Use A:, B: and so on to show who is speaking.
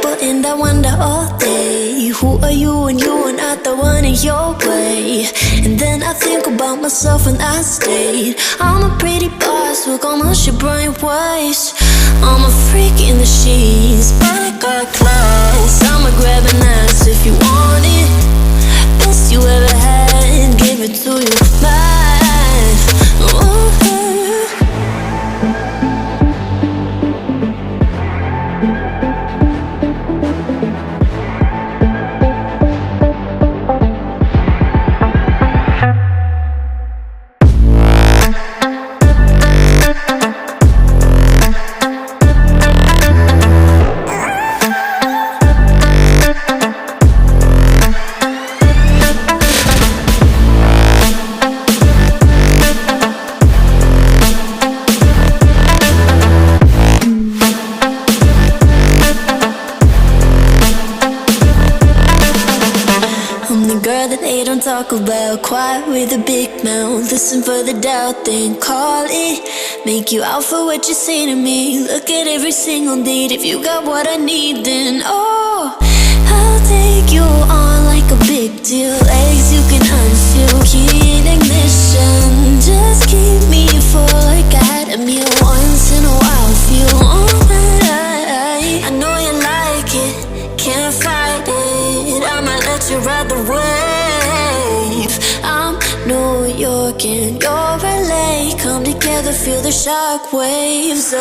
A: people and I wonder all day, who are you and you are not the one in your way. And then I think about myself and I state, I'm a pretty boss with almost your brain waste. I'm a freak in the sheets, but I got class. I'ma grab an ass if you want it. Best you ever had, give it to you, mine. Ooh. Talk about quiet with a big mouth. Listen for the doubt, then call it. Make you out for what you say to me. Look at every single date. If you got what I need, then oh, I'll take you on like a big deal. Legs you can unfeel, key in ignition. Just keep me full like I had a meal once in a while. Feel alright. I know you like it, can't fight it. I might let you ride the wave. I'm New York and you're LA. Come together, feel the shock waves.